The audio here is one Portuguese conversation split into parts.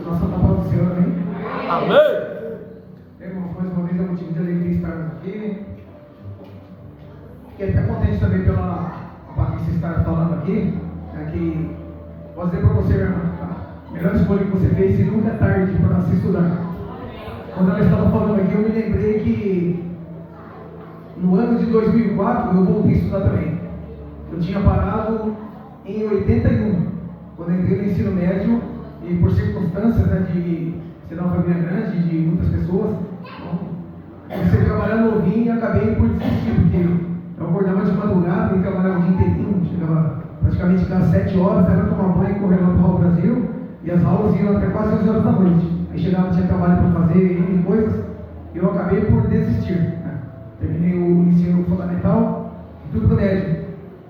Nós somos a paz do Senhor, amém? Amém! Irmãos, mais uma vez é um motivo de alegria estarmos aqui. Fiquei até contente também pela Patrícia estar falando aqui. Que posso dizer para você, irmã, a melhor escolha que você fez, e nunca é tarde para se estudar. Quando ela estava falando aqui, eu me lembrei que no ano de 2004 eu voltei a estudar também. Eu tinha parado em 81, quando eu entrei no ensino médio, e por circunstâncias, né, de ser uma família grande, de muitas pessoas, comecei a trabalhar novinho e acabei por desistir, porque eu acordava de madrugada e trabalhava o dia inteirinho, chegava praticamente às 7 horas, era tomar banho, correr lá para o Brasil, e as aulas iam até quase 11 horas da noite. Aí chegava, tinha trabalho para fazer, e coisas, e eu acabei por desistir, né? Terminei o ensino fundamental e tudo pro médio.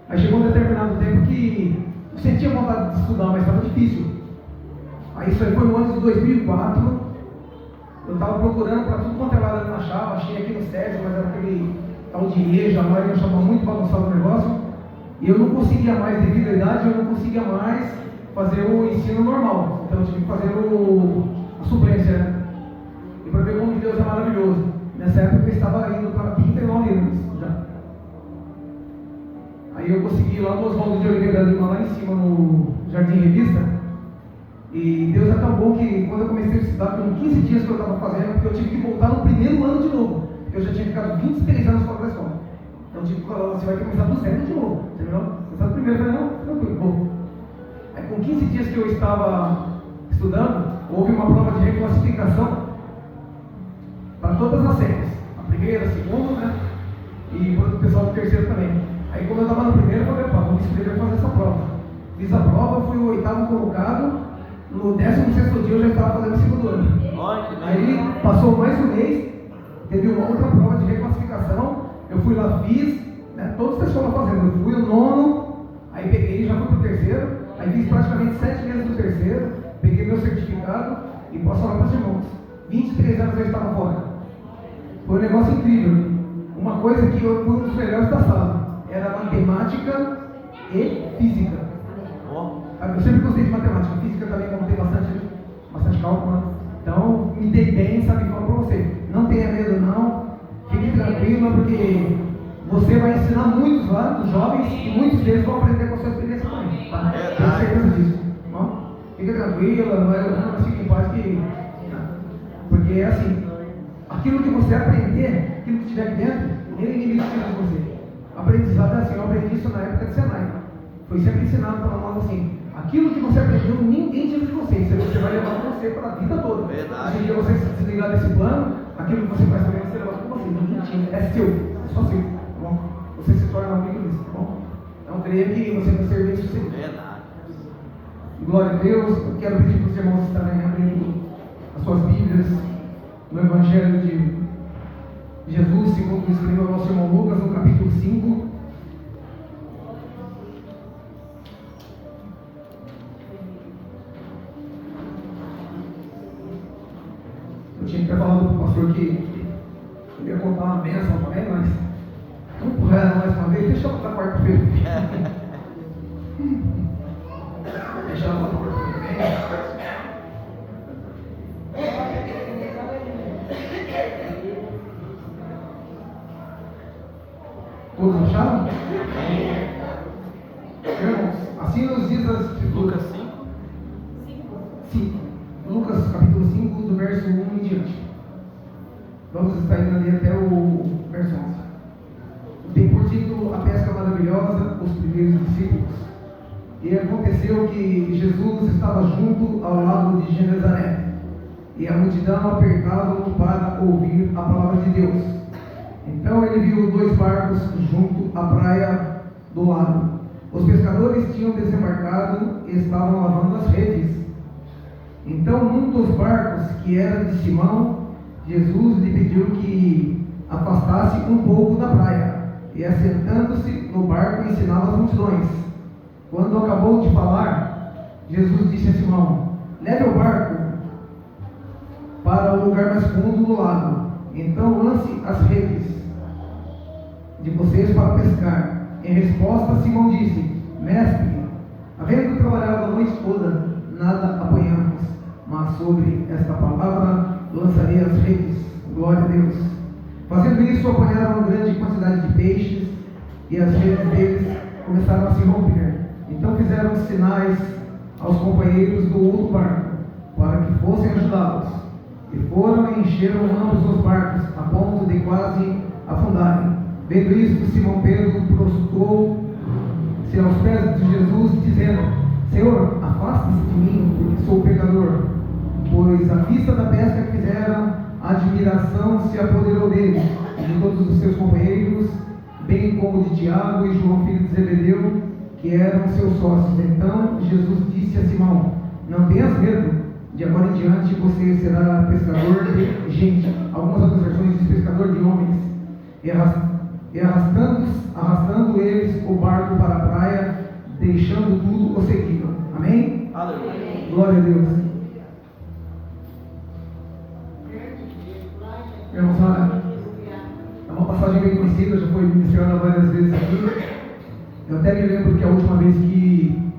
Aí chegou um determinado tempo que eu sentia vontade de estudar, mas estava difícil. Aí isso aí foi no ano de 2004. Eu estava procurando para tudo quanto é lado eu achava, achei aqui no SESI, mas era aquele tal de IEJA lá, eu achava muito bagunçado o negócio. E eu não conseguia mais, devido à idade, eu não conseguia mais fazer o ensino normal. Então eu tive que fazer a suplência, né? E para ver como Deus é maravilhoso. Nessa época eu estava indo para 39 anos já. Aí eu consegui ir lá no Oswaldo de Oliveira Lima, lá em cima no Jardim Revista. E Deus é tão bom que quando eu comecei a estudar, com 15 dias que eu estava fazendo, porque eu tive que voltar no primeiro ano de novo. Porque eu já tinha ficado 23 anos fora da escola. Então eu tive que falar, você vai começar do zero de novo. Entendeu? Começar do primeiro, eu falei, não, tranquilo, vou. Aí com 15 dias que eu estava estudando, houve uma prova de reclassificação para todas as séries. A primeira, a segunda, né? E para o pessoal do terceiro também. Aí como eu estava no primeiro, eu falei, opa, vou me inscrever para fazer essa prova. Fiz a prova, fui o 8º colocado. No 16º dia eu já estava fazendo o segundo ano. Aí passou mais um mês, teve uma outra prova de reclassificação. Eu fui lá, fiz, né, todos vocês foram fazendo. Eu fui o 9º, aí peguei e já fui para o terceiro. Aí fiz praticamente 7 meses do terceiro, peguei meu certificado e posso falar para os irmãos. 23 anos eu estava fora. Foi um negócio incrível. Uma coisa que eu fui um dos melhores da sala era matemática e física. Eu sempre gostei de matemática, física também, como tem bastante cálculo, né? Então me dei bem, sabe, falo para você, não tenha medo não, fique tranquilo, porque você vai ensinar muitos lá, dos jovens, e muitos deles vão aprender com a sua experiência também, tá? Tenho certeza disso, bom? Fica tranquila, não vai ficar em paz, porque é assim, aquilo que você aprender, aquilo que tiver aqui dentro, nem inimigo tira de você. Aprendizado é assim, eu aprendi isso na época de Senai, foi sempre ensinado para nós assim. Aquilo que você aprendeu, ninguém tira de você. Isso você vai levar com você para a vida toda. Se um dia você se desligar desse plano, aquilo que você faz também você leva com você. Ninguém tira. É seu. É só seu. Tá bom? Você se torna amigo disso. Tá bom? Então creia que você vai ser bem sucedido. Verdade. Glória a Deus. Eu quero pedir para os irmãos estarem abrindo as suas Bíblias no Evangelho de Jesus, segundo escreveu o nosso irmão Lucas, no capítulo 5. Eu tinha que ter falado para o pastor que eu ia contar uma bênção também, mas vamos empurrar ela mais uma vez, deixa ela para quarta-feira. Deixa ela para quarta-feira. Todos acharam? Irmãos, assim nos diz as Escrituras. Lucas 5. 5. Lucas capítulo 5, do verso 1 em diante. Vamos estar indo ali até o verso 11. Tem por título a pesca maravilhosa, os primeiros discípulos. E aconteceu que Jesus estava junto ao lago de Genezaré, e a multidão apertava-o para ouvir a palavra de Deus. Então ele viu 2 barcos junto à praia do lago. Os pescadores tinham desembarcado e estavam lavando as redes. Então, num dos barcos, que era de Simão, Jesus lhe pediu que afastasse um pouco da praia, e assentando-se no barco ensinava as multidões. Quando acabou de falar, Jesus disse a Simão: leve o barco para o lugar mais fundo do lago, então lance as redes de vocês para pescar. Em resposta, Simão disse: mestre, havendo trabalhado a noite toda, nada apanhamos, mas sobre esta palavra, lançarei as redes. Glória a Deus. Fazendo isso, apanharam uma grande quantidade de peixes e as redes deles começaram a se romper. Então fizeram sinais aos companheiros do outro barco para que fossem ajudá-los. E foram e encheram ambos os barcos a ponto de quase afundarem. Vendo isto, Simão Pedro prostrou-se aos pés de Jesus, dizendo: Senhor, afasta-se de mim, porque sou pecador. Pois à vista da pesca que fizeram, a admiração se apoderou dele e de todos os seus companheiros, bem como de Tiago e João, filho de Zebedeu, que eram seus sócios. Então Jesus disse a Simão: não tenhas medo, de agora em diante você será pescador de gente. Algumas outras versões diz pescador de homens. E arrastando eles o barco para a praia, deixando tudo, o seguiram. Amém? Aleluia. Glória a Deus. Irmãos, é uma passagem bem conhecida, já foi ministrada várias vezes aqui. Eu até me lembro que a última vez que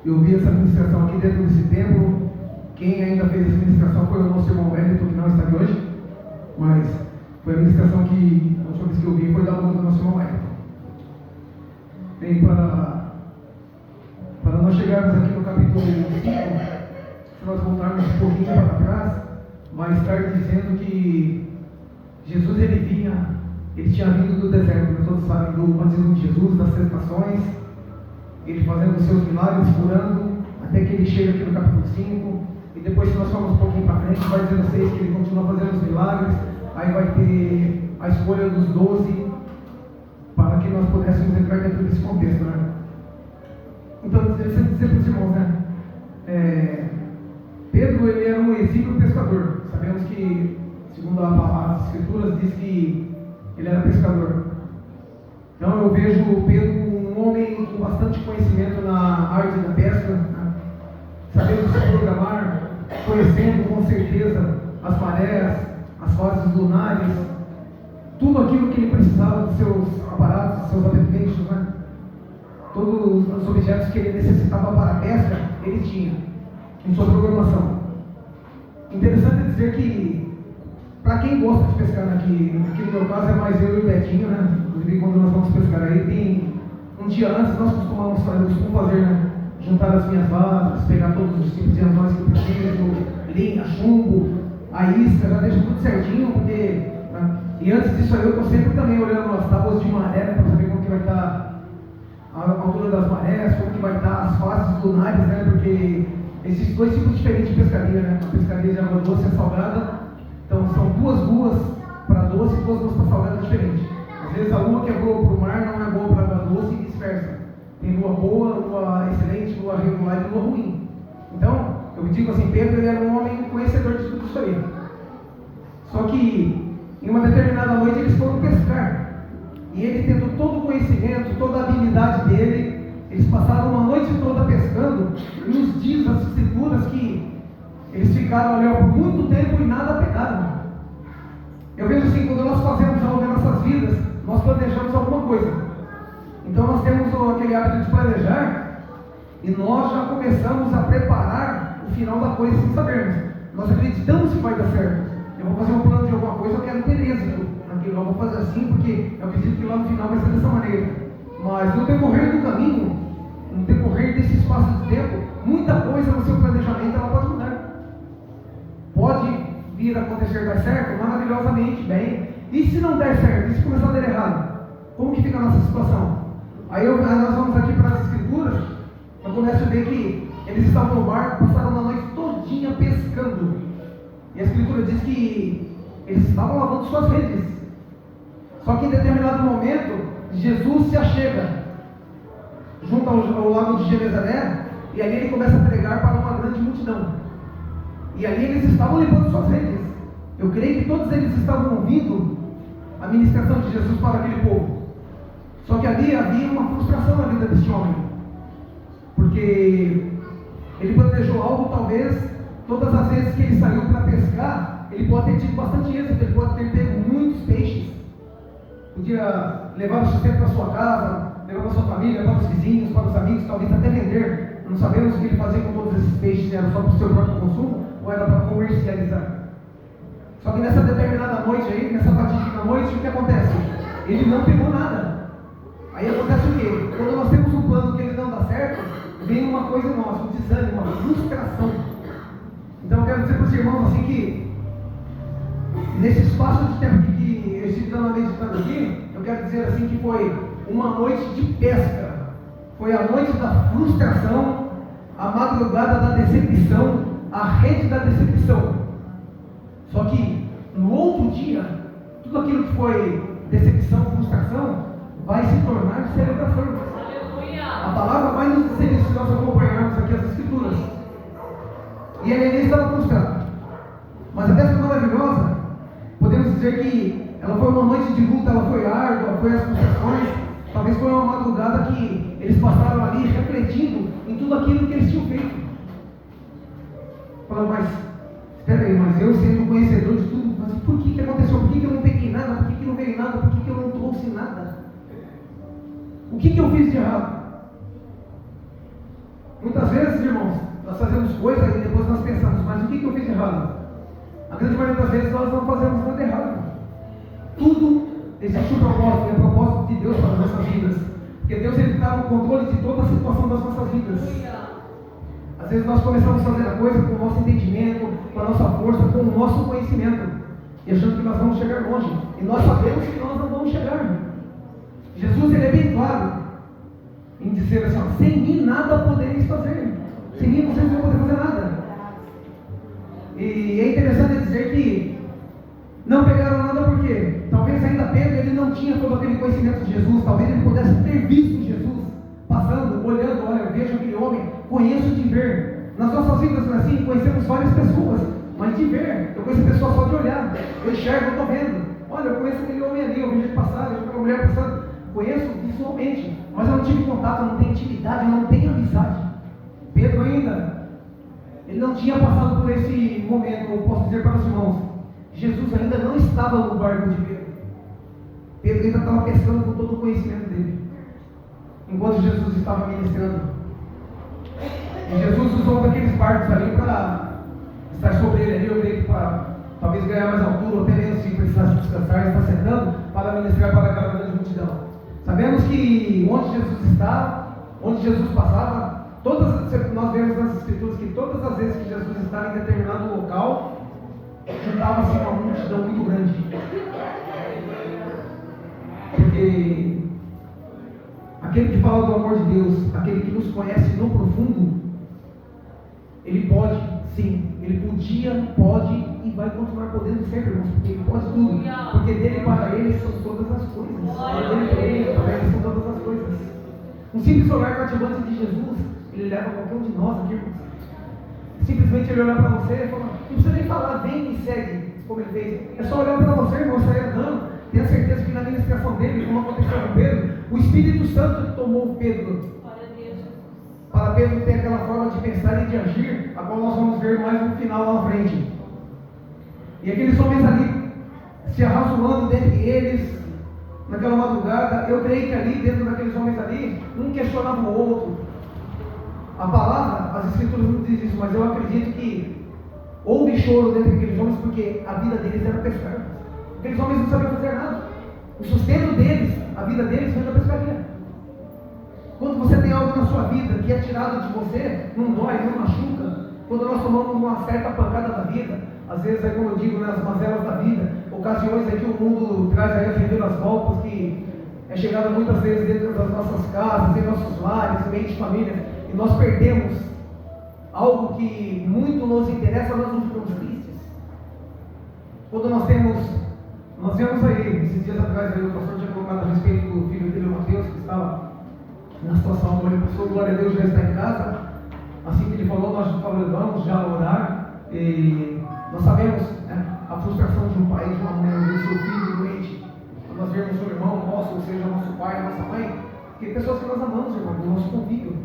eu vi essa ministração aqui dentro desse templo, quem ainda fez essa ministração foi o nosso irmão Wellington, que não está aqui hoje, mas foi a ministração que a última vez que eu vi foi da boca do nosso irmão Wellington. Bem, para nós chegarmos aqui no capítulo 5, se nós voltarmos um pouquinho para trás, vai estar dizendo que Jesus ele tinha vindo do deserto. Nós todos sabem do batismo de Jesus, das tentações, ele fazendo os seus milagres, curando, até que ele chega aqui no capítulo 5, e depois, se nós formos um pouquinho para frente, vai dizer a vocês que ele continua fazendo os milagres. Aí vai ter a escolha dos 12, para que nós pudéssemos entrar dentro desse contexto, né? Então, eu sempre dizer para os irmãos, né? Pedro, ele era um exímio pescador. Sabemos que, segundo as escrituras, diz que ele era pescador. Então eu vejo Pedro um homem com bastante conhecimento na arte da pesca, né? Sabendo se programar, conhecendo com certeza as marés, as fases lunares, tudo aquilo que ele precisava dos seus aparatos, dos seus apetites, né? Todos os objetos que ele necessitava para a pesca, ele tinha em sua programação. Interessante dizer que, para quem gosta de pescar aqui no meu caso é mais eu e o Betinho, né? Inclusive, quando nós vamos pescar aí, tem um dia antes nós costumamos fazer, né? Juntar as minhas varas, pegar todos os tipos de anzóis que eu preciso, linha, chumbo, a isca, já deixo tudo certinho, porque, né? E antes disso aí eu estou sempre também olhando as tábuas de maré, né? Para saber como que vai estar a altura das marés, como que vai estar as faces lunares, né? Porque existem dois tipos diferentes de pescaria, né? A pescaria de água doce e salgada. Então são duas luas para doce e duas luas para salgada diferentes. Às vezes a lua que é boa para o mar não é boa para água doce e vice-versa. Tem lua boa, lua excelente, lua regular e lua ruim. Então, eu digo assim, Pedro ele era um homem conhecedor de tudo isso aí. Só que em uma determinada noite eles foram pescar. E ele, tendo todo o conhecimento, toda a habilidade dele, eles passaram uma noite toda pescando, e nos diz as escrituras que eles ficaram ali por muito tempo e nada pegaram. Eu vejo assim, quando nós fazemos algo em nossas vidas, nós planejamos alguma coisa. Então nós temos aquele hábito de planejar, e nós já começamos a preparar o final da coisa sem sabermos. Nós acreditamos que vai dar certo. Eu vou fazer um plano de alguma coisa, eu quero ter êxito naquilo, eu vou fazer assim, porque eu acredito que lá no final vai ser dessa maneira. Mas no decorrer do caminho, no decorrer desse espaço de tempo, muita coisa no seu planejamento ela pode mudar. Pode vir a acontecer dar certo, maravilhosamente bem. E se não der certo, e se começar a dar errado, como que fica a nossa situação? Aí nós vamos aqui para as escrituras, eu começo a ver que eles estavam no barco, passaram uma noite todinha pescando. E a escritura diz que eles estavam lavando suas redes. Só que em determinado momento, Jesus se achega junto ao lago de Genezaré, e ali ele começa a pregar para uma grande multidão. E ali eles estavam limpando suas redes. Eu creio que todos eles estavam ouvindo a ministração de Jesus para aquele povo. Só que ali havia uma frustração na vida deste homem, porque ele planejou algo, talvez, todas as vezes que ele saiu para pescar, ele pode ter tido bastante êxito, ele pode ter pego muitos peixes, podia levar o sustento para sua casa, levar para sua família, para os vizinhos, para os amigos, talvez até vender. Não sabemos o que ele fazia com todos esses peixes, se era só para o seu próprio consumo, ou era comercializar. Só que nessa determinada noite aí, nessa fatídica noite, o que acontece? Ele não pegou nada. Aí acontece o quê? Quando nós temos um plano que ele não dá certo, vem uma coisa nossa, um desânimo, uma frustração. Então eu quero dizer para os irmãos assim que nesse espaço de tempo que eu estive dando a meditando aqui, eu quero dizer assim que foi uma noite de pesca. Foi a noite da frustração, a madrugada da decepção, a rede da decepção. Só que no outro dia, tudo aquilo que foi decepção, frustração, vai se tornar celebração. A palavra vai nos dizer isso se nós acompanharmos aqui as Escrituras. E ele estava frustrado. Mas a pesca maravilhosa, podemos dizer que ela foi uma noite de luta, ela foi árdua, foi as frustrações. Talvez foi uma madrugada que eles passaram ali refletindo em tudo aquilo que eles tinham feito. Falando, mas espera aí, mas eu sendo conhecedor de tudo, mas por que aconteceu? Por que eu não peguei nada? Por que não veio nada? Por que eu não trouxe nada? O que eu fiz de errado? Muitas vezes, irmãos, nós fazemos coisas e depois nós pensamos, mas o que eu fiz de errado? A grande maioria das vezes nós não fazemos nada errado. Tudo existe um propósito, é o propósito de Deus para as nossas vidas. Porque Deus está no controle de toda a situação das nossas vidas. Às vezes nós começamos a fazer a coisa com o nosso entendimento, com a nossa força, com o nosso conhecimento, e achando que nós vamos chegar longe. E nós sabemos que nós não vamos chegar. Jesus ele é bem claro em dizer assim, sem mim nada podereis fazer. Sem mim vocês não vão poder fazer nada. E é interessante dizer que não pegaram nada porque talvez ainda Pedro ele não tinha todo aquele conhecimento de Jesus. Talvez ele pudesse ter visto Jesus passando, olhando, olha, eu vejo aquele homem, conheço de ver. Nas nossas vidas assim, conhecemos várias pessoas, mas de ver, eu conheço pessoas só de olhar. Eu enxergo, eu estou vendo. Olha, eu conheço aquele homem ali, eu vejo ele passar, eu vejo aquela mulher passando. Conheço visualmente, mas eu não tive contato, eu não tenho intimidade, eu não tenho amizade. Pedro ainda, ele não tinha passado por esse momento. Eu posso dizer para os irmãos, Jesus ainda não estava no barco de Pedro. Pedro ainda estava pescando com todo o conhecimento dele, enquanto Jesus estava ministrando. E Jesus usou daqueles barcos ali para estar sobre ele ali, eu creio que para talvez ganhar mais altura, ou até mesmo se precisasse descansar, está sentando para ministrar para aquela grande multidão. Sabemos que onde Jesus está, onde Jesus passava, nós vemos nas Escrituras que todas as vezes que Jesus estava em determinado local, juntava-se uma multidão muito grande. Porque aquele que fala do amor de Deus, aquele que nos conhece no profundo, ele pode, sim, ele podia, pode e vai continuar podendo sempre, irmãos, porque ele pode tudo. Porque dele para ele são todas as coisas. Dele para ele são todas as coisas. Um simples olhar cativante de Jesus, ele leva qualquer um de nós aqui, irmãos. Simplesmente ele olhar para você e falar, não precisa nem falar, vem e segue, como ele fez. É só olhar para você, irmão, sair andando. Tenha certeza que na ministração dele, como aconteceu com Pedro, o Espírito Santo tomou Pedro. Para Pedro ter aquela forma de pensar e de agir, a qual nós vamos ver mais no final lá na frente. E aqueles homens ali, se arrazoando dentre eles, naquela madrugada, eu creio que ali, dentro daqueles homens ali, um questionava o outro. A palavra, as Escrituras não dizem isso, mas eu acredito que houve choro dentro daqueles homens, porque a vida deles era pescar. Aqueles homens não sabiam fazer nada. O sustento deles, a vida deles, vem da pescaria. Quando você tem algo na sua vida que é tirado de você, não dói, não machuca. Quando nós tomamos uma certa pancada da vida, às vezes, como eu digo, nas mazelas da vida, ocasiões em que o mundo traz aí as reviravoltas que é chegada muitas vezes dentro das nossas casas, em nossos lares, em meio de família, e nós perdemos algo que muito nos interessa, nós não ficamos tristes. Quando nós vemos aí, esses dias atrás, aí, o pastor tinha colocado a respeito do filho dele, o Mateus, que estava na situação onde ele passou, glória a Deus, já está em casa. Assim que ele falou, nós falamos, vamos já orar. E nós sabemos, né, a frustração de um pai e de uma mãe, ver seu filho doente. Quando nós vemos o irmão nosso, ou seja, nosso pai, nossa mãe, que pessoas que nós amamos, irmão, do nosso convívio,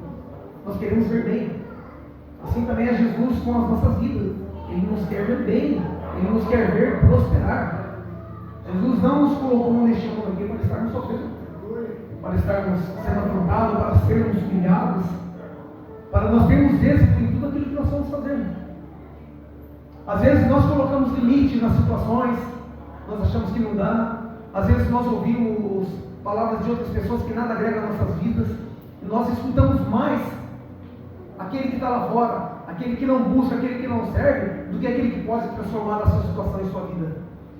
nós queremos ver bem. Assim também é Jesus com as nossas vidas. Ele nos quer ver bem, Ele nos quer ver prosperar. Jesus não nos colocou neste mundo aqui para estarmos sofrendo, para estarmos sendo afrontados, para sermos humilhados, para nós termos êxito em tudo aquilo que nós estamos fazendo. Às vezes nós colocamos limite nas situações, nós achamos que não dá. Às vezes nós ouvimos palavras de outras pessoas que nada agrega às nossas vidas. E nós escutamos mais aquele que está lá fora, aquele que não busca, aquele que não serve, do que aquele que pode transformar a sua situação em sua vida.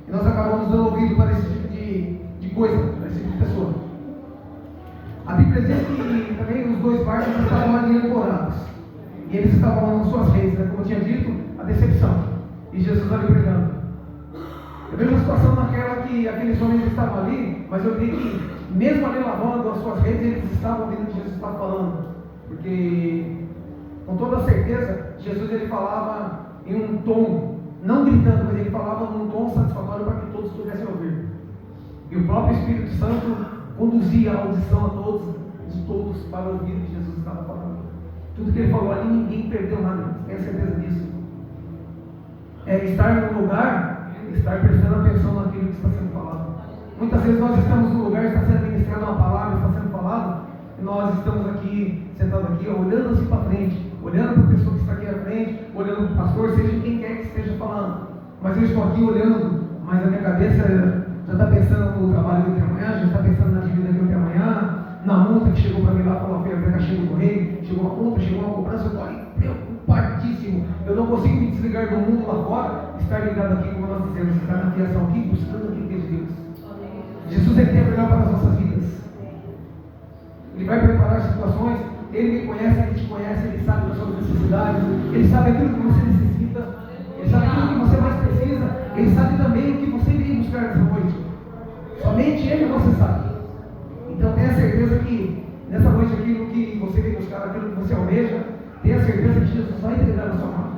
E nós acabamos dando ouvido para esse tipo de coisa, para esse tipo de pessoa. A Bíblia diz que também os dois barcos estavam ali ancorados. E eles estavam nas suas redes, né? Como eu tinha dito, a decepção. E Jesus ali pregando. Eu vejo uma situação naquela que aqueles homens estavam ali, mas eu vi que, mesmo ali lavando as suas redes, eles estavam ouvindo o que Jesus estava falando. Porque, com toda certeza, Jesus ele falava em um tom, não gritando, mas ele falava num tom satisfatório para que todos pudessem ouvir. E o próprio Espírito Santo conduzia a audição a todos para ouvir o que Jesus estava falando. Tudo que ele falou ali, ninguém perdeu nada, tenha certeza disso. É estar no lugar, estar prestando atenção naquilo que está sendo falado. Muitas vezes nós estamos no lugar, está sendo ministrada uma palavra, está sendo falado, e nós estamos aqui, sentados aqui, olhando assim para frente, olhando para a pessoa que está aqui à frente, olhando para o pastor, seja quem quer que esteja falando. Mas eu estou aqui olhando, mas a minha cabeça já está pensando no trabalho que eu tenho amanhã, já está pensando na dívida que eu tenho amanhã, na multa que chegou para mim lá, falou a caixa do correio, chegou uma multa, chegou uma cobrança, eu estou ali preocupadíssimo. Eu não consigo me desligar do mundo lá fora, estar ligado aqui, como nós dizemos, estar na criação aqui, buscando aquilo que é de Deus. Jesus é que tem a melhor para as nossas vidas. Ele vai preparar situações, Ele me conhece, Ele te conhece, Ele sabe das suas necessidades, Ele sabe aquilo que você necessita, Ele sabe aquilo que você mais precisa, Ele sabe também o que você veio buscar nessa noite. Somente Ele você sabe. Então tenha certeza que nessa noite aquilo que você veio buscar, aquilo que você almeja, tenha certeza que Jesus vai entregar na sua mão.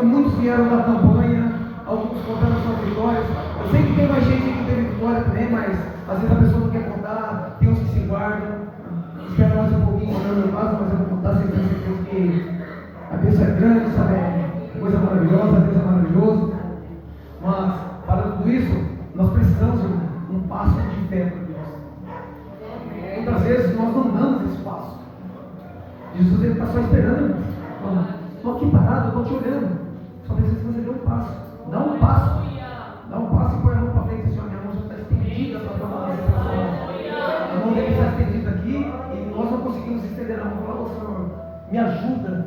Muitos vieram da campanha, alguns contaram suas vitórias. Eu sei que tem mais gente que teve vitória também, mas às vezes a pessoa não quer contar, tem uns que se guardam. Espera mais um pouquinho, orando mais, mas eu vou contar sem ter certeza que a bênção é grande, sabe? É coisa maravilhosa, a Deus é maravilhoso. Mas, para tudo isso, nós precisamos de um passo de fé para Deus. Muitas vezes nós não damos esse passo. Jesus ele está só esperando. Estou aqui parado, estou te olhando. Só preciso que você dê um passo. Dá um passo. Dá um passo e põe a mão para frente. Assim, minha mão já está estendida para tomar essa pessoa. A mão dele está estendida aqui e nós não conseguimos estender a mão. Fala, Senhor, me ajuda,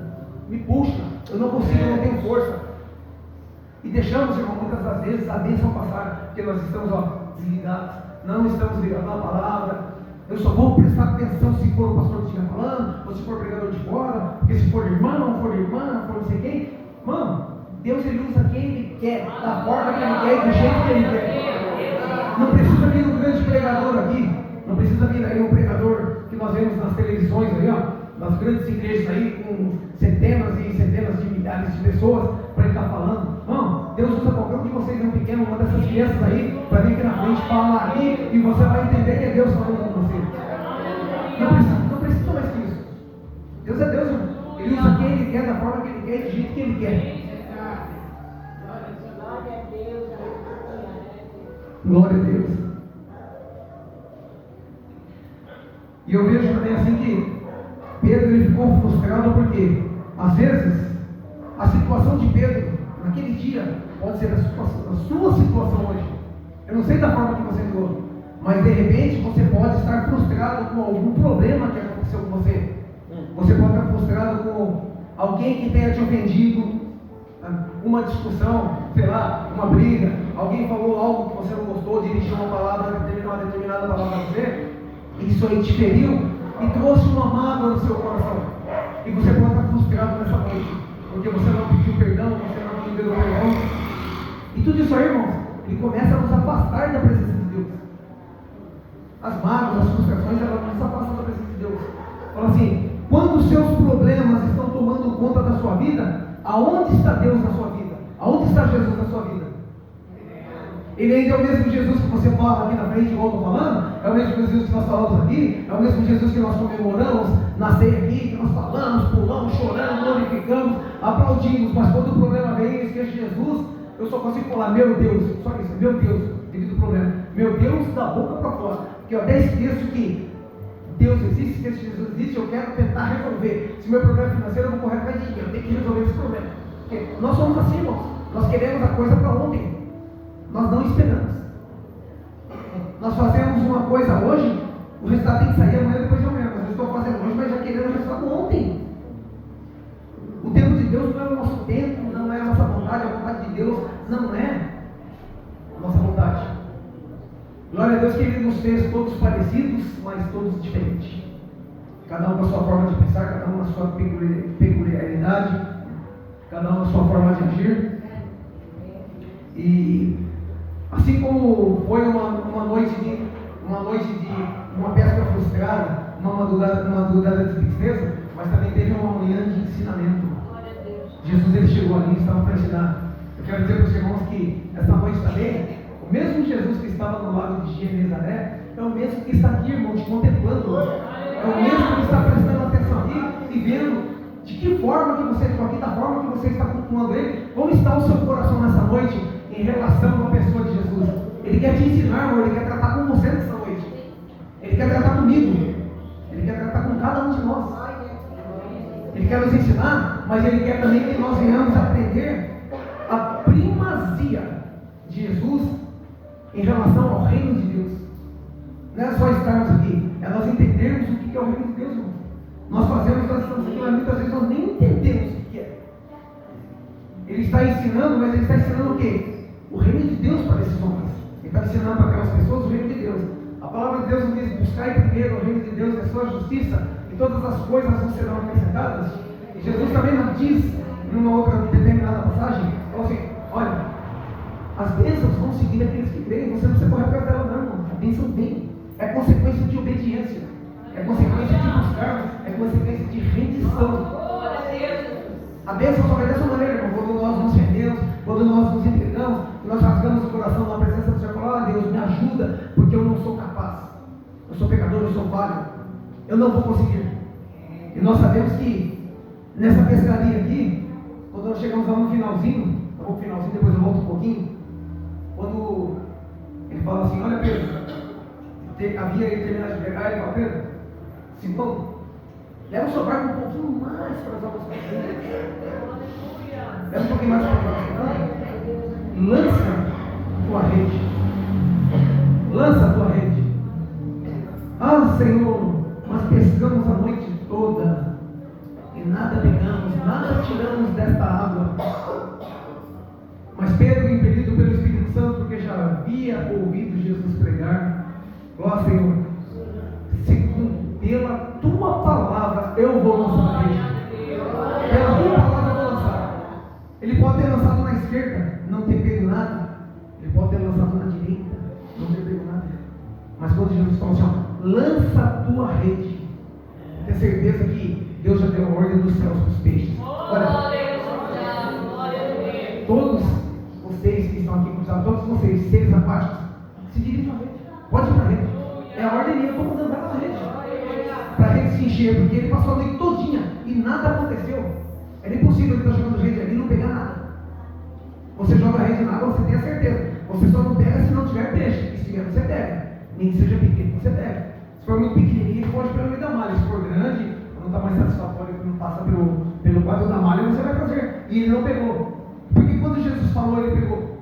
me puxa. Eu não consigo, eu não tenho força. E deixamos, irmão, muitas das vezes a bênção passar, porque nós estamos desligados, não estamos ligados na palavra. Eu só vou prestar atenção se for o pastor que estiver falando, ou se for o pregador de fora, porque se for irmão, for irmã, for não sei quem. Mano, Deus ele usa quem Ele quer, da forma que Ele quer, do jeito que Ele quer. Não precisa vir um grande pregador aqui, não precisa vir aí um pregador que nós vemos nas televisões aí, nas grandes igrejas aí, com centenas e centenas de milhares de pessoas, para ele estar falando. Não, Deus usa qualquer um de vocês, um pequeno, uma dessas crianças aí, para vir aqui na frente, falar aqui, e você vai entender que é Deus falando com você. Não precisa mais que isso. Deus é Deus, irmão. Ele usa quem Ele quer, da forma que Ele quer, do jeito que Ele quer. Glória a Deus. E eu vejo também assim que Pedro ele ficou frustrado porque, às vezes, a situação de Pedro, naquele dia, pode ser a sua situação hoje. Eu não sei da forma que você ficou, mas de repente você pode estar frustrado com algum problema que aconteceu com você. Você pode estar frustrado com alguém que tenha te ofendido, uma discussão, sei lá, uma briga, alguém falou algo que você não gostou, dirigiu uma palavra, uma determinada palavra a você, isso aí te feriu e trouxe uma mágoa no seu coração. E você pode estar frustrado nessa noite, porque você não pediu perdão, você não liberou perdão. E tudo isso aí, irmãos, ele começa a nos afastar da presença de Deus. As mágoas, as frustrações, elas nos afastam da presença de Deus. Fala assim, quando os seus problemas estão tomando conta da sua vida, aonde está Deus na sua vida? Aonde está Jesus na sua vida? Ele ainda é o mesmo Jesus que você fala aqui na frente, igual eu estou falando? É o mesmo Jesus que nós falamos aqui? É o mesmo Jesus que nós comemoramos na ceia aqui, que nós falamos, pulamos, choramos, glorificamos, aplaudimos, mas quando o problema vem, eu esqueço de Jesus, eu só consigo falar, meu Deus, só isso, meu Deus, devido ao problema, meu Deus da boca para fora, porque eu até esqueço que Deus existe, que Jesus existe, eu quero tentar resolver. Se meu problema financeiro, eu vou correr atrás de ninguém, eu tenho que resolver esse problema. Porque Nós somos assim, irmãos. Nós queremos a coisa para ontem. Nós não esperamos. Nós fazemos uma coisa hoje, o resultado tem que sair amanhã, depois de amanhã. Mas eu estou fazendo hoje, mas já querendo o resultado ontem. O tempo de Deus não é o nosso tempo, não é a nossa vontade, a vontade de Deus não é a nossa vontade. Glória a Deus que Ele nos fez todos parecidos, mas todos diferentes. Cada um com a sua forma de pensar, cada um com a sua peculiaridade, cada um com a sua forma de agir. E assim como foi uma noite de uma pesca frustrada, uma madrugada de tristeza, mas também teve uma manhã de ensinamento. Jesus ele chegou ali e estava para ensinar. Eu quero dizer para os irmãos que essa noite também, o mesmo Jesus que estava no lago de Genezaré, é o mesmo que está aqui, irmão, te contemplando. É o mesmo que está prestando atenção aqui e vendo de que forma que você está aqui, da forma que você está cultuando Ele, como está o seu coração nessa noite em relação à pessoa de Jesus. Ele quer te ensinar, irmão, Ele quer tratar com você nessa noite. Ele quer tratar comigo. Ele quer tratar com cada um de nós. Ele quer nos ensinar, mas Ele quer também que nós venhamos aprender a primazia de Jesus em relação ao reino de Deus. Não é só estarmos aqui, é nós entendermos o que é o reino de Deus, irmão. Nós estamos aqui, mas muitas vezes nós nem entendemos o que é. Ele está ensinando, mas Ele está ensinando o quê? O reino de Deus para esses homens. Ele está ensinando para aquelas pessoas o reino de Deus. A palavra de Deus nos diz: buscai primeiro o reino de Deus e a sua justiça, e todas as coisas não serão acrescentadas. E Jesus também nos diz, em uma outra determinada passagem, assim: olha, as bênçãos vão seguir aqueles que creem, você não precisa correr atrás dela, não, irmão. A bênção vem, é consequência de obediência, é consequência de buscar, é consequência de rendição. A bênção só vai dessa maneira, irmão, quando nós nos rendemos, quando nós nos entregamos, nós rasgamos o coração na presença do Senhor e falamos: Deus, me ajuda, porque eu não sou capaz, eu sou pecador, eu sou falho, eu não vou conseguir. E nós sabemos que nessa pescaria aqui, quando nós chegamos lá no finalzinho, depois eu volto um pouquinho, quando ele fala assim: olha, Pedro, havia ele terminado de pegar, ele fala: Pedro, Simão, leva o seu barco um pouquinho mais para as águas profundas. Leva um pouquinho mais para as águas profundas. Lança a tua rede. Lança a tua rede. Ah, Senhor, nós pescamos a noite toda e nada pegamos, nada tiramos desta água. Mas Pedro, impelido pelo Espírito Santo, porque já havia ouvido Jesus pregar: ó Senhor, pela tua palavra eu vou lançar a rede. Pela tua palavra eu vou lançar. Ele pode ter lançado na esquerda, não ter pego nada. Ele pode ter lançado na direita, não ter pego nada. Mas quando Jesus falou assim: ó, lança a tua rede, tenha certeza que Deus já deu a ordem dos céus para os peixes. Olha, todos vocês que estão aqui cruzados, todos vocês, seres aquáticos, se dirigem à rede. Pode ir para a rede. É a ordem minha, vamos andar na rede. Para a rede se encher, porque ele passou a noite todinha e nada aconteceu. Era impossível ele estar jogando rede ali e não pegar nada. Você joga a rede na água, você tem a certeza. Você só não pega se não tiver peixe. E se tiver, você pega. Nem que seja pequeno, você pega. Se for muito pequenininho, ele pode pelo meio da malha. Se for grande, não está mais satisfatório, que não passa pelo quadro da malha, você vai fazer. E ele não pegou. Porque quando Jesus falou, ele pegou.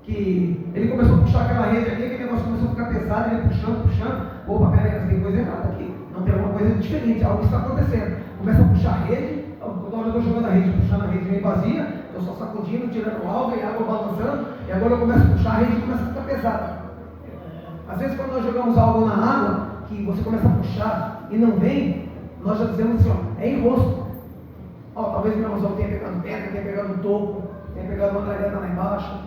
Que ele começou a puxar aquela rede ali, aquele negócio começou a ficar pesado, ele puxando. Opa, peraí, tem coisa errada aqui. Não tem alguma coisa diferente, algo está acontecendo. Começa a puxar a rede, quando eu estou jogando a rede, puxando a rede meio vazia, eu só sacudindo, tirando alga e água balançando, e agora eu começo a puxar a rede e começa a ficar pesada. Às vezes quando nós jogamos algo na água, que você começa a puxar e não vem, nós já dizemos assim: ó, é enrosco. Ó, talvez meu anzol tenha pegado pedra, tenha pegado topo, tenha pegado uma galera lá embaixo,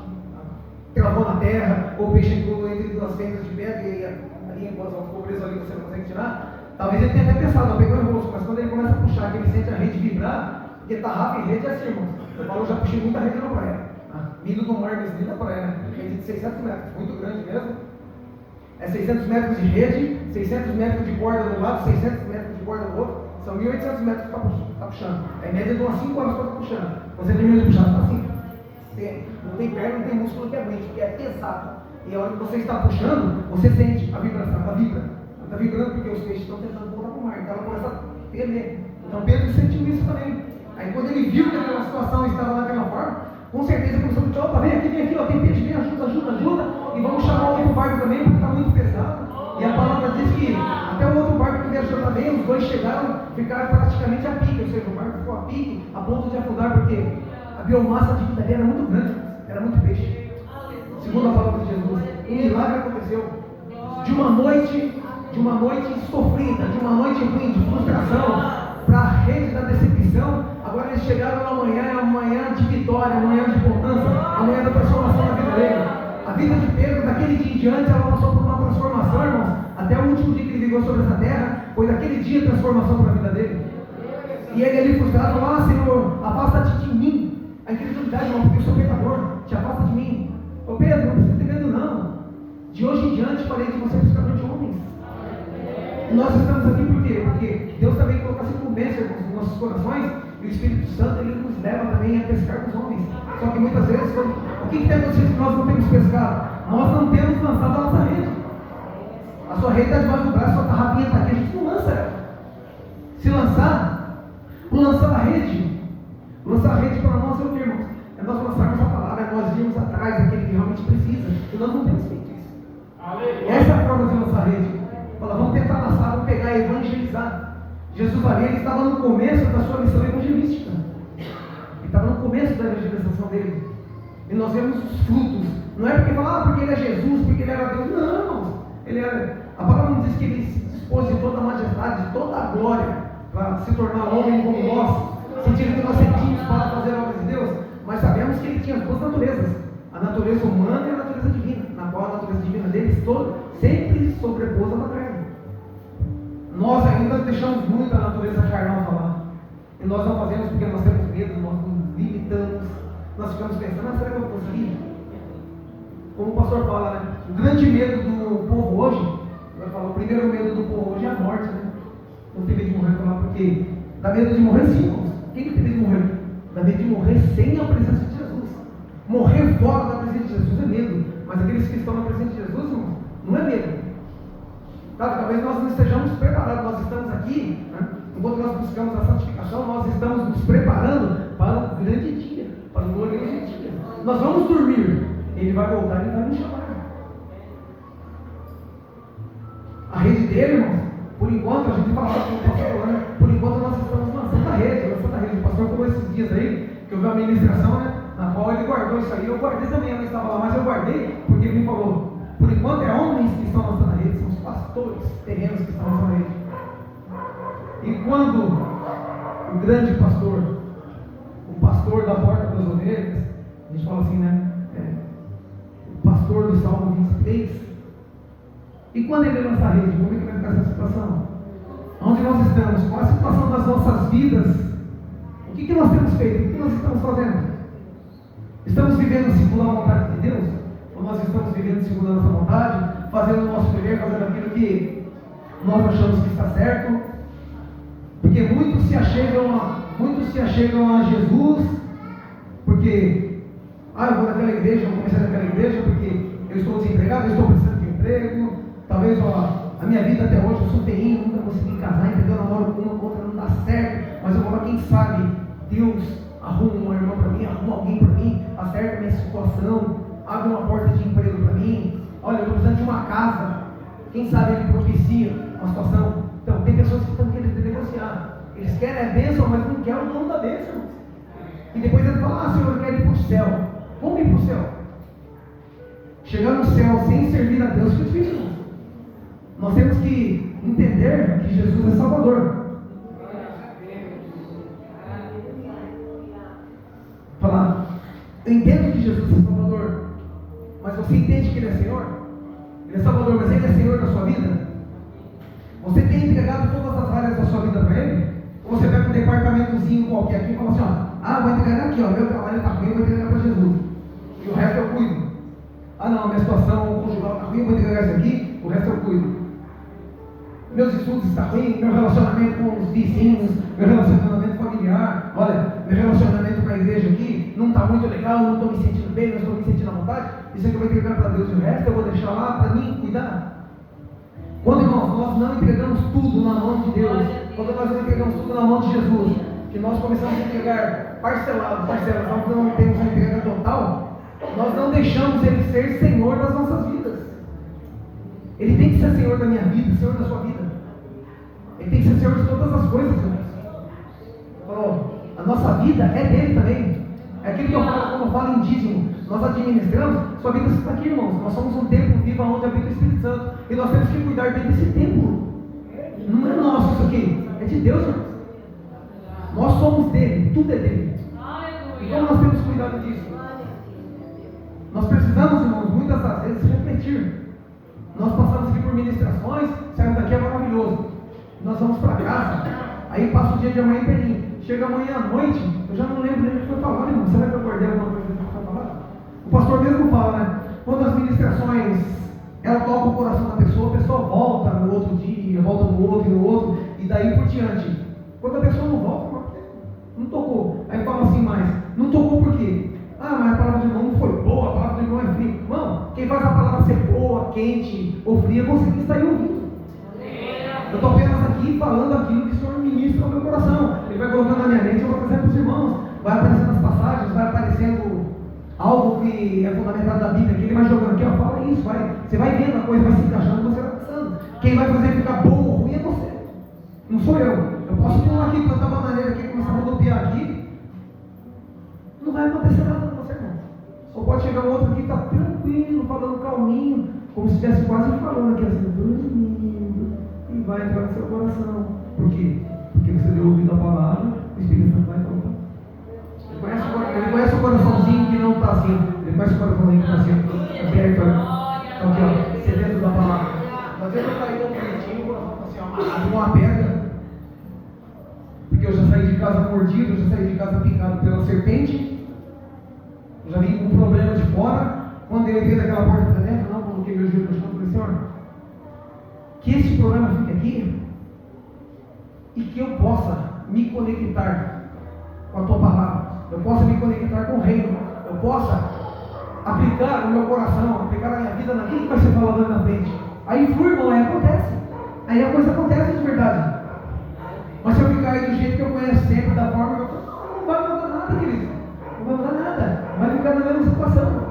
travou na terra, ou o peixe entrou entre duas fendas de pedra e ali o anzol ficou preso ali, você não consegue tirar. Talvez ele tenha até pensado: não, pegou enrosco, mas quando ele começa a puxar, que ele sente a rede vibrar, porque tarrafa e rede é assim, irmão. Eu já puxei muita rede na praia. Milho do mar, desde na praia, né? Rede de 600 metros, muito grande mesmo. É 600 metros de rede, 600 metros de corda de um lado, 600 metros de corda do outro. São 1.800 metros que está puxando. A média de umas 5 horas para estar puxando. Você termina de puxar, está assim. Não tem perna, não tem músculo que aguente, porque é pesado. E a hora que você está puxando, você sente a vibração, ela vibra. Ela está vibrando porque os peixes estão tentando voltar para o mar. Então ela começa a tremer. Então Pedro sentiu isso também. Aí quando ele viu que aquela situação estava daquela forma, Com certeza começou a dizer, opa, vem aqui, ó, tem peixe, vem, ajuda, e vamos chamar o outro barco também, porque está muito pesado. E a palavra diz que até o outro barco que viajou também, os dois chegaram, ficaram praticamente a pique, ou seja, o barco ficou a pique, a ponto de afundar, porque a biomassa de vida ali era muito grande, era muito peixe. Segundo a palavra de Jesus, um milagre aconteceu. De uma noite sofrida, de uma noite ruim, de frustração, para a rede da decepção, agora eles chegaram amanhã de vitória, amanhã de importância, amanhã da transformação da vida dele. A vida de Pedro, daquele dia em diante, ela passou por uma transformação, irmãos. Até o último dia que ele viveu sobre essa terra, foi daquele dia a transformação para a vida dele. E ele ali frustrado falou, Senhor, afasta-te de mim. A incredulidade, irmão, porque eu sou pecador, te afasta de mim. Ô Pedro, não precisa ter medo não. De hoje em diante farei de você pescador de homens. E nós estamos aqui por quê? Porque Deus também colocou essa incumbência nos nossos corações, e o Espírito Santo ele nos leva também a pescar com os homens. Só que muitas vezes, o que tem acontecido que nós não temos pescado? Nós não temos lançado a nossa rede. A sua rede está debaixo do braço, a sua tarrafinha está aqui, a gente não lança ela. Se lançar a rede para nós é o que, irmãos? É nós lançarmos a palavra, é nós irmos atrás daquele que realmente precisa. E nós não temos feito isso. Essa é a forma de lançar a rede. Fala, vamos tentar lançar, vamos pegar e evangelizar. Jesus ali, ele estava no começo da sua missão evangelística. Ele estava no começo da evangelização dele. E nós vemos os frutos. Não é porque fala, porque ele é Jesus, porque ele era Deus. Não, ele era. A palavra nos diz que ele se dispôs de toda a majestade, de toda a glória, para se tornar homem como nós, sentindo que nós sentimos para fazer a obra de Deus. Mas sabemos que ele tinha as duas naturezas, a natureza humana e a natureza divina, na qual a natureza divina dele sempre sobrepôs a da carne. Nós ainda deixamos muito a natureza carnal falar. E nós não fazemos porque nós temos medo, nós nos limitamos. Nós ficamos pensando, será que eu vou conseguir? Como o pastor fala, né? O grande medo do povo hoje, vai falar, o primeiro medo do povo hoje é a morte, né? Não tem medo de morrer, falar, porque dá medo de morrer sim, irmãos. Quem que tem medo de morrer? Dá medo de morrer sem a presença de Jesus. Morrer fora da presença de Jesus é medo. Mas aqueles que estão na presença de Jesus, irmãos, não é medo. Tá? Talvez nós não estejamos preparados, nós estamos aqui, né? Enquanto nós buscamos a santificação, nós estamos nos preparando para o grande dia, para o glorioso dia. Nós vamos dormir, ele vai voltar e vai nos chamar. A rede dele, irmãos, por enquanto, a gente fala com o pastor, né? Por enquanto nós estamos lançando a rede. O pastor falou esses dias aí, que eu vi uma ministração, né? Na qual ele guardou isso aí. Eu guardei também, eu não estava lá, mas eu guardei, porque ele me falou, por enquanto é homens que estão lançando a rede, são os pastores terrenos que estão lançando a rede. E quando o grande pastor, o pastor da porta das ovelhas, a gente fala assim, né? O pastor do Salmo 23, e quando ele lança a rede, como é que vai ficar essa situação? Onde nós estamos? Qual a situação das nossas vidas? O que nós temos feito? O que nós estamos fazendo? Estamos vivendo segundo a vontade de Deus? Ou nós estamos vivendo segundo a nossa vontade? Fazendo o nosso dever, fazendo aquilo que nós achamos que está certo? Porque muitos se achegam a Jesus, porque, eu vou naquela igreja, vou começar naquela igreja, porque eu estou desempregado, eu estou precisando de emprego, talvez a minha vida até hoje, eu sou terrível, nunca consegui casar, entendeu? Eu namoro com uma, outra não dá certo, mas eu vou lá, quem sabe, Deus arruma uma irmã para mim, arruma alguém para mim, acerta a minha situação, abre uma porta de emprego para mim, olha, eu estou precisando de uma casa, quem sabe ele propicia uma situação. Então, tem pessoas que estão querendo negociar, eles querem a bênção, mas não querem o dono da bênção. E depois ele fala, Senhor, eu quero ir para o céu. Como ir para o céu? Chegar no céu sem servir a Deus, que é difícil. Nós temos que entender que Jesus é Salvador. Falar, eu entendo que Jesus é Salvador, mas você entende que Ele é Senhor? Ele é Salvador, mas Ele é Senhor da sua vida? Você tem entregado todas as áreas da sua vida para Ele? Ou você pega um departamentozinho qualquer aqui e fala assim, vou entregar aqui, meu trabalho está ruim, vou entregar para Jesus. E o resto eu cuido. Não, minha situação conjugal está ruim, vou entregar isso aqui, o resto eu cuido. Meus estudos estão ruins, meu relacionamento com os vizinhos, meu relacionamento familiar, olha, meu relacionamento com a igreja aqui não está muito legal, não estou me sentindo bem, não estou me sentindo à vontade, isso aqui eu vou entregar para Deus e o resto eu vou deixar lá para mim cuidar. Quando, irmãos, nós não entregamos tudo na mão de Deus, quando nós não entregamos tudo na mão de Jesus, que nós começamos a entregar parcelado, nós não temos a entrega Nós não deixamos Ele ser Senhor das nossas vidas. Ele tem que ser Senhor da minha vida, Senhor da sua vida. Ele tem que ser Senhor de todas as coisas, irmãos. Falou, a nossa vida é dele também. É aquilo que eu falo, quando eu falo em dízimo, nós administramos, sua vida está aqui, irmãos. Nós somos um templo vivo onde habita o Espírito Santo. E nós temos que cuidar bem desse templo. Não é nosso isso aqui, é de Deus, irmãos. Nós somos dele, tudo é dele. E como nós temos cuidado disso? Nós precisamos, irmãos, muitas das vezes refletir. Nós passamos aqui por ministrações, saímos daqui, é maravilhoso. Nós vamos para casa, aí passa o dia de amanhã inteirinho. Chega amanhã à noite, eu já não lembro nem o que foi falado, irmão. Será que eu acordei alguma coisa que foi falado? O pastor mesmo fala, né? Quando as ministrações, ela toca o coração da pessoa, a pessoa volta no outro dia, volta no outro e no outro, e daí por diante. Quando a pessoa não volta, não tocou. Aí fala assim, mas não tocou por quê? Ah, mas a palavra de irmão não foi boa, a palavra de irmão é fria. Irmão, quem faz a palavra ser boa, quente ou fria, é você que está aí ouvindo. Eu estou apenas aqui falando aquilo que o Senhor ministra ao meu coração. Ele vai colocando na minha mente, eu vou trazendo para os irmãos. Vai aparecendo as passagens, vai aparecendo algo que é fundamentado da Bíblia, que ele vai jogando aqui, ó, fala isso, você vai vendo a coisa, vai se encaixando, você vai passando. Quem vai fazer ficar bom ou ruim é você. Não sou eu. Eu posso pular aqui, plantar bananeira aqui, começar a rodopiar aqui. Não vai acontecer nada com você, irmão. Ou pode chegar um outro aqui que está tranquilo, falando calminho, como se estivesse quase falando aqui assim, dormindo, e vai entrar no seu coração. Por quê? Porque você deu ouvido a palavra, o Espírito Santo vai falar. Ele conhece o coraçãozinho que não está assim. Ele conhece o coraçãozinho que está assim, aberto. Então aqui, ó, você dentro da palavra. Às vezes eu estou aí tão bonitinho, o coração está assim, ó, amarrado com uma pedra. Porque eu já saí de casa mordido, eu já saí de casa picado pela serpente. Eu já vim com um problema de fora. Quando eu entrei naquela porta para dentro, não coloquei meu joelho no chão, falei, Senhor, que esse problema fique aqui e que eu possa me conectar com a tua palavra, eu possa me conectar com o reino, eu possa aplicar o meu coração, aplicar a minha vida naquilo que vai ser falado ali na frente. Aí flui, irmão, aí acontece. Aí a coisa acontece de verdade. Mas se eu ficar aí do jeito que eu conheço sempre, da forma que eu faço, não vai mudar nada, querido. Não vai mudar nada. Vai ficar na mesma situação.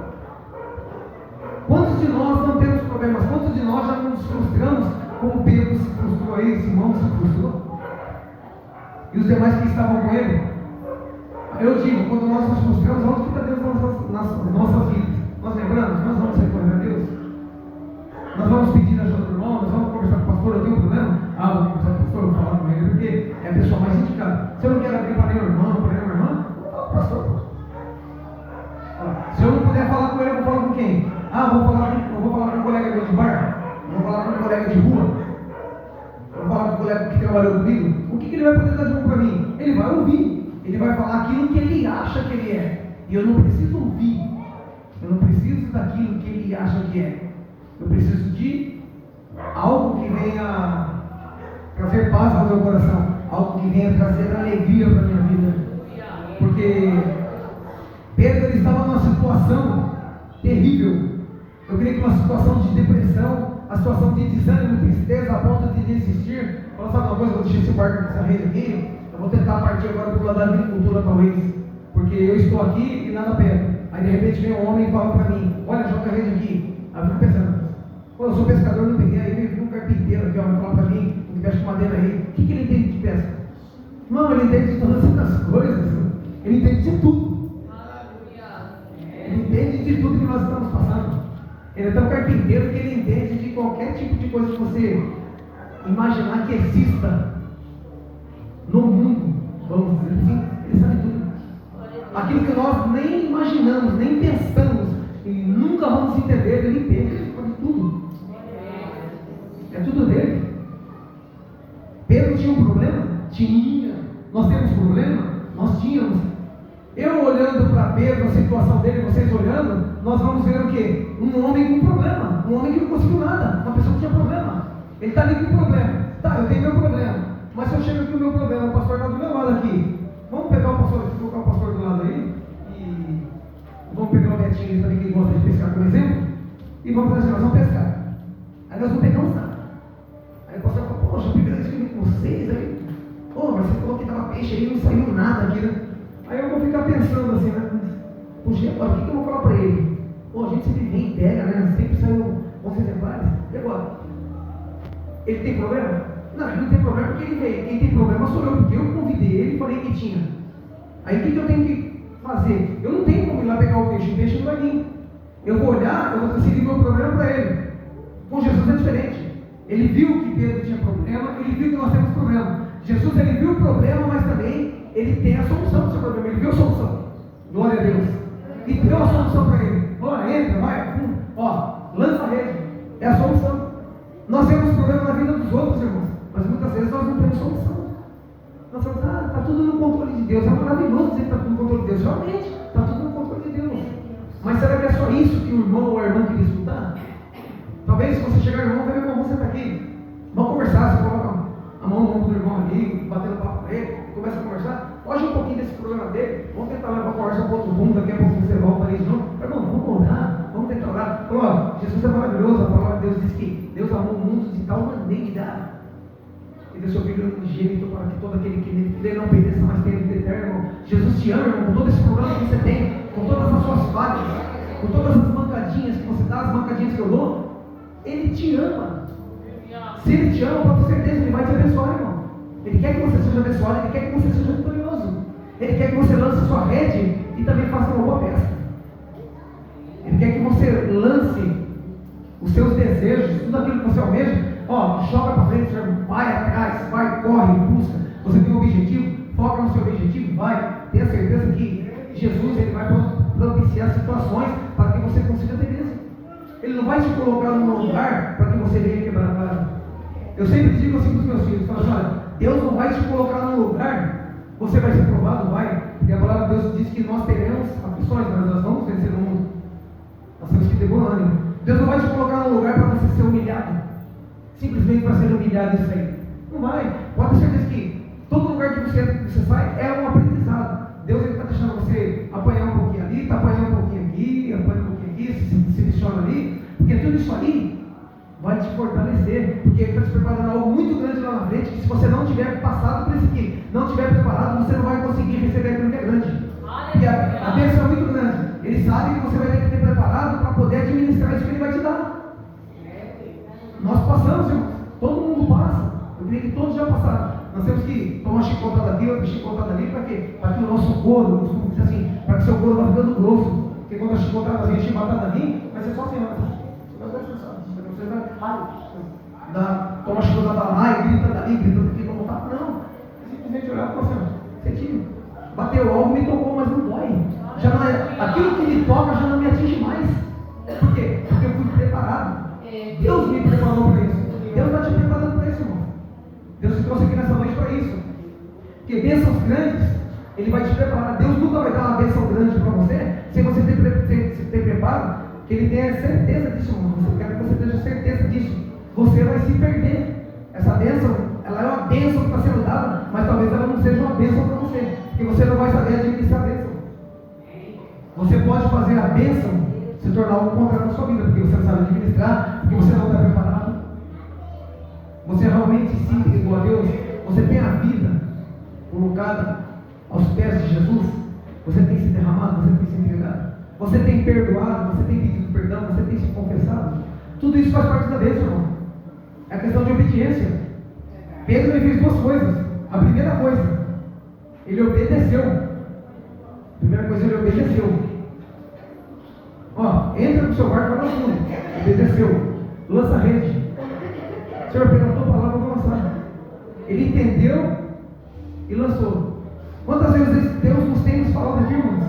Quantos de nós não temos problemas? Quantos de nós já nos frustramos como Pedro se frustrou aí, Simão se frustrou? E os demais que estavam com ele? Eu digo, quando nós nos frustramos, onde fica Deus nas nossas vidas? Nós lembramos? Nós vamos recorrer a Deus? Nós vamos pedir ajuda do irmão? Nós vamos conversar com o pastor? Eu tenho um problema? Ah, vou conversar com o pastor, vou falar com ele, porque é a pessoa mais indicada. Se eu não quero abrir para nenhum irmão, para nenhuma irmã, eu vou falar com o pastor. Se eu não puder falar com ele, eu vou falar com quem? Ah, eu vou falar com um colega meu de bar? Eu vou falar com um colega de rua? Eu vou falar com um colega que trabalhou comigo? O que ele vai poder dar de bom para mim? Ele vai ouvir. Ele vai falar aquilo que ele acha que ele é. E eu não preciso ouvir. Eu não preciso daquilo que ele acha que é. Eu preciso de algo que venha trazer paz ao meu coração. Algo que venha trazer alegria para a minha vida. Porque Pedro ele estava numa situação terrível. Eu creio que uma situação de depressão, a situação de desânimo, tristeza, a ponto de desistir. Fala, sabe uma coisa, eu vou deixar esse barco dessa rede aqui. Eu vou tentar partir agora para o lado da agricultura, talvez. Porque eu estou aqui e nada pega. Aí de repente vem um homem e fala para mim, olha, joga a rede aqui. Aí eu fico pensando, pô, eu sou pescador, não peguei. Aí vem um carpinteiro aqui, ó, vai falar para mim, que mexe com madeira aí. O que ele entende de pesca? Não, ele entende de todas essas coisas. Ele entende de tudo. Ele entende de tudo que nós estamos passando. Ele é tão carpinteiro que ele entende de qualquer tipo de coisa que você imaginar que exista no mundo, vamos dizer assim, ele sabe tudo. Aquilo que nós nem imaginamos, nem pensamos e nunca vamos entender, ele entende, ele sabe tudo. É tudo dele. Pedro tinha um problema? Tinha. Nós temos problema? Nós tínhamos. Eu olhando para Pedro, a situação dele, vocês olhando, nós vamos ver o quê? Um homem com problema, um homem que não conseguiu nada, uma pessoa que tinha problema. Ele está ali com problema. Tá, eu tenho meu problema. Mas se eu chego aqui o meu problema, o pastor está do meu lado aqui. Vamos pegar o pastor, colocar o pastor do lado aí e vamos pegar o Betinho também que gosta de pescar como exemplo e vamos fazer assim, nós vamos pescar. Aí nós não pegamos nada. Aí o pastor fala, poxa, eu peguei isso com vocês aí. Pô, mas você falou que estava peixe aí e não saiu nada aqui, né? Aí eu vou ficar pensando assim, né? Puxa, agora o que eu vou falar para ele? Ele tem problema? Não, ele não tem problema porque ele veio. Quem tem problema sou eu, porque eu convidei ele e falei que tinha. Aí o que eu tenho que fazer? Eu não tenho como ir lá pegar o peixe não vai vir. Eu vou olhar, eu vou transferir meu problema para ele. Com Jesus é diferente. Ele viu que Pedro tinha problema, ele viu que nós temos problema. Jesus, ele viu o problema, mas também ele tem a solução do seu problema. Ele viu a solução. Glória a Deus. E deu a solução para ele. Olha, entra, vai, lança a rede. É a solução. Nós temos problema na vida dos outros, irmãos, mas muitas vezes nós não temos solução. Nós falamos, está tudo no controle de Deus. É maravilhoso dizer que está tudo no controle de Deus. Realmente, está tudo no controle de Deus. Mas será que é só isso que o irmão ou a irmã queria escutar? Talvez se você chegar, irmão, vai ver como você está aqui. Vamos conversar, você coloca a mão no ombro do irmão ali, batendo papo com ele, começa a conversar. Foge um pouquinho desse problema dele. Vamos tentar levar a conversa para outro rumo. Daqui a pouco você volta ali de novo. Irmão, vamos orar. Vamos tentar orar. Falou, Jesus é maravilhoso. A palavra de Deus diz que Deus amou o mundo de tal maneira e deu seu filho unigênito para que todo aquele que nele não pereça, mas tenha vida eterna, irmão. Jesus te ama, irmão, com todo esse problema que você tem, com todas as suas falhas, com todas as mancadinhas que você dá, as mancadinhas que eu dou. Ele te ama. Se ele te ama, pode ter certeza, ele vai te abençoar, irmão. Ele quer que você seja abençoado, ele quer que você seja vitorioso. Ele quer que você lance sua rede e também faça uma boa pesca. Ele quer que você lance os seus desejos, tudo aquilo que você almeja. Joga para frente, vai atrás, vai, corre, busca. Você tem um objetivo, foca no seu objetivo, vai. Tenha certeza que Jesus ele vai propiciar situações para que você consiga ter êxito. Ele não vai te colocar num lugar para que você venha quebrar a cara. Eu sempre digo assim para os meus filhos, falo assim, olha, Deus não vai te colocar num lugar, você vai ser provado, vai. Porque a palavra de Deus diz que nós teremos aflições, mas nós vamos vencer o mundo. Nós temos que ter bom ânimo. Deus não vai te colocar num lugar para você ser humilhado. Simplesmente para ser humilhado isso aí. Não vai. Pode ter certeza que todo lugar que você sai é um aprendizado. Deus está deixando você apanhar um pouquinho ali, está apanhando um pouquinho aqui, apanha um pouquinho aqui, se misiona ali. Porque tudo isso aí vai te fortalecer. Porque Ele está te preparando algo muito grande lá na frente. Que se você não tiver passado por isso aqui, não tiver preparado, você não vai conseguir receber aquilo que é grande. Porque a bênção é muito grande. Ele sabe que você vai ter que ter preparado para poder administrar isso que Ele vai te dar. Nós passamos, irmãos. Todo mundo passa. Eu creio que todos já passaram. Nós temos que tomar uma chicotada aqui, outra chicotada ali, para quê? Para que o nosso couro, costumo dizer assim, para que o seu couro vá ficando grosso. Porque quando a chicotada vem, a chicotada vem, vai ser só assim, você vai toma uma chicotada lá e grita dali, grita daqui, não voltar. Não. Simplesmente olhar e falar assim, sentiu. Bateu algo, me tocou, mas não dói. Já não é, aquilo que me toca já não me atinge mais. Por quê? Porque eu fui preparado. Deus me preparou para isso. Deus está te preparando para isso, irmão. Deus te trouxe aqui nessa noite para isso. Porque bênçãos grandes, Ele vai te preparar. Deus nunca vai dar uma bênção grande para você sem você ter preparo, que Ele tenha certeza disso, irmão. Eu quero que você tenha certeza disso. Você vai se perder. Essa bênção, ela é uma bênção que está sendo dada, mas talvez ela não seja uma bênção para você, porque você não vai saber administrar a bênção. Você pode fazer a bênção se tornar algo contrário na sua vida, porque você não sabe administrar, porque você não está preparado. Você realmente se igual a Deus, você tem a vida colocada aos pés de Jesus, você tem se derramado, você tem se entregado, você tem perdoado, você tem pedido perdão, você tem se confessado. Tudo isso faz parte da bênção, irmão. É a questão de obediência. Pedro fez duas coisas. A primeira coisa, ele obedeceu. A primeira coisa, ele obedeceu. Entra no seu barco, vai no fundo. Obedeceu. Lança a rede. Senhor, pela tua palavra eu vou lançar. Ele entendeu e lançou. Quantas vezes Deus nos tem nos falado aqui, irmãos?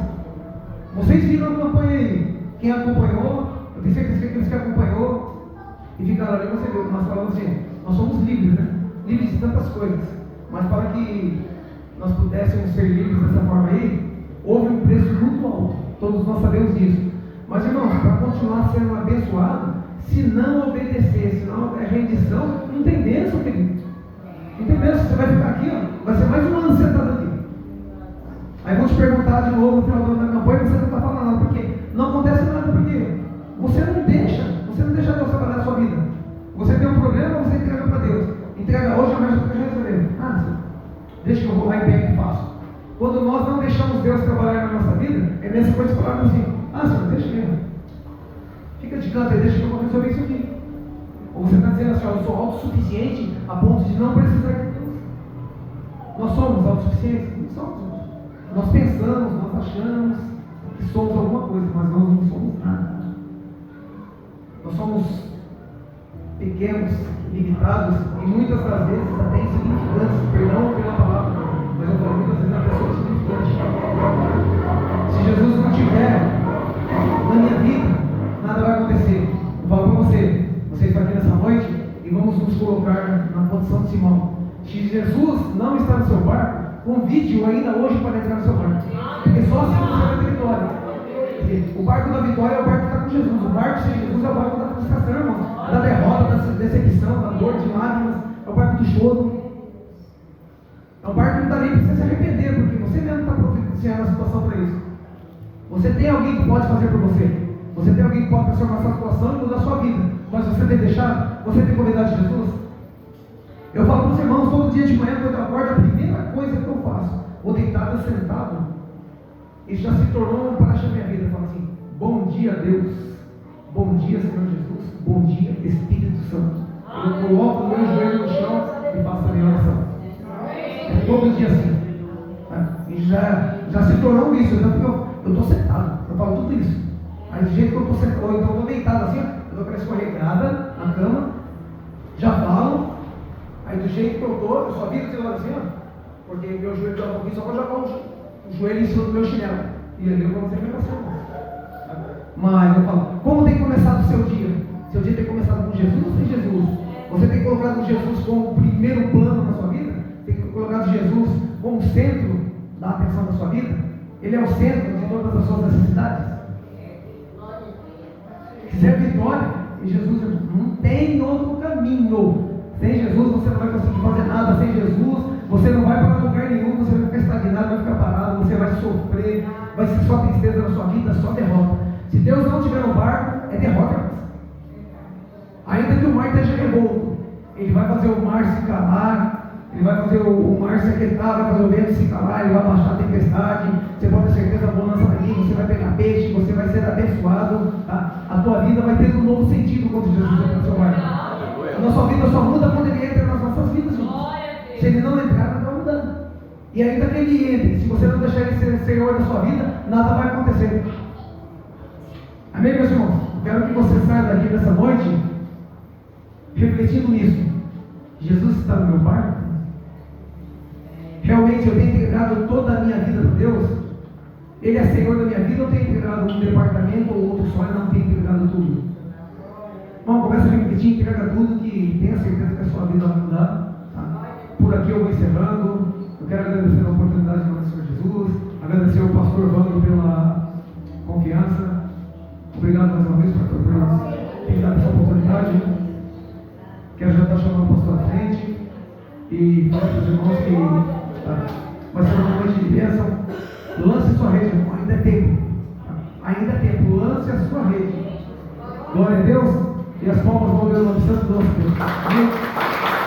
Vocês viram a campanha aí. Quem acompanhou, eu tenho certeza que aqueles que acompanhou e ficaram ali, você viu, nós falamos assim, nós somos livres, né? Livres de tantas coisas. Mas para que nós pudéssemos ser livres dessa forma aí, houve um preço muito alto. Todos nós sabemos disso. Mas, irmãos, para continuar sendo abençoado, se não obedecer, se não houver rendição, não tem bênção, querido. Não tem bênção. Você vai ficar aqui, vai ser mais um ano sentado aqui. Aí vão te perguntar de novo no final da campanha, você não está falando nada. Por quê? Não acontece nada, porque você não deixa Deus trabalhar na sua vida. Você tem um problema, você entrega para Deus. Entrega hoje, amanhã você vai resolver. Deixa que eu vou lá e pego e faço. Quando nós não deixamos Deus trabalhar na nossa vida, é a mesma coisa que falarmos assim, Senhor, deixa eu. Fica de canto aí, deixa que eu vou resolver isso aqui. Ou você está dizendo assim, eu sou autossuficiente a ponto de não precisar de Deus? Nós somos autossuficientes? Não somos. Nós pensamos, nós achamos que somos alguma coisa, mas nós não somos nada. Nós somos pequenos, limitados e muitas das vezes até insignificantes. Perdão pela palavra, mas eu falo muitas vezes a pessoa insignificante. Se Jesus não estiver na minha vida, nada vai acontecer. Eu falo para você, você está aqui nessa noite e vamos nos colocar na condição de Simão. Se Jesus não está no seu barco, convide-o ainda hoje para entrar no seu barco. Porque só assim você vai ter vitória. O barco da vitória é o barco que está com Jesus. O barco sem Jesus é o barco da frustração, irmão. Da derrota, da decepção, da dor, de lágrimas. É o barco do choro. É um barco que não dá nem para você se arrepender, porque você mesmo está providenciando a situação para isso. Você tem alguém que pode fazer por você. Você tem alguém que pode transformar essa situação e mudar a sua vida. Mas você tem deixado? Você tem convidado Jesus? Eu falo para os irmãos todo dia de manhã, quando eu acordo, a primeira coisa que eu faço, ou deitado ou sentado, isso já se tornou um praxe da minha vida. Eu falo assim: bom dia, Deus. Bom dia, Senhor Jesus. Bom dia, Espírito Santo. Eu coloco o meu joelho no chão e faço a minha oração. É todo dia assim. E já se tornou isso. Porque eu estou sentado. Eu falo tudo isso. Aí do jeito que eu estou sentado, então eu estou deitado assim, eu dou aquela escorregada na cama, já falo. Aí do jeito que eu estou, eu só viro de lado assim, porque meu joelho está um pouquinho, só para jogar o joelho em cima do meu chinelo. E ali eu vou fazer a minha oração. Mas eu falo, como tem começado o seu dia? Seu dia tem começado com Jesus ou sem Jesus? Você tem colocado Jesus como o primeiro plano na sua vida? Tem colocado Jesus como o centro da atenção da sua vida? Ele é o centro de todas as suas necessidades? Se quiser vitória em Jesus, não tem outro caminho. Sem Jesus você não vai conseguir fazer nada. Sem Jesus você não vai para lugar nenhum. Você vai ficar estagnado, vai ficar parado. Você vai sofrer. Vai ser só tristeza na sua vida, só derrota. Se Deus não estiver no barco, é derrota. Ainda que o mar esteja revolto, Ele vai fazer o mar se calar. Ele vai fazer o mar se aquietar, vai fazer o vento se calar. Ele vai baixar a tempestade. Você pode ter certeza, a bonança vai vir. Você vai pegar peixe, você vai ser abençoado. A tua vida vai ter um novo sentido quando Jesus entra no seu barco. A nossa vida só muda quando Ele entra nas nossas vidas, gente. Se Ele não entrar, não vai mudando. E ainda que Ele entre, se você não deixar Ele ser o Senhor da sua vida, nada vai acontecer. Amém, meus irmãos? Quero que você saia daqui nessa noite refletindo nisso. Jesus está no meu barco? Realmente eu tenho entregado toda a minha vida para Deus? Ele é Senhor da minha vida ou tenho entregado um departamento ou outro só e não tenho entregado tudo? Irmão, começa a repetir, entrega tudo, que tenha certeza que a sua vida vai mudar. Tá? Por aqui eu vou encerrando. Eu quero agradecer a oportunidade do Senhor Jesus, agradecer ao pastor Vando pela confiança. Obrigado mais uma vez por ter dado essa oportunidade. Quero já estar chamando o pastor à frente e falar para os irmãos que vai ser uma noite de bênção. Lance sua rede, irmão. Ainda é tempo. Ainda é tempo. Lance a sua rede. Glória a Deus. E as palmas vão ver o nome santo do nosso Deus. Amém?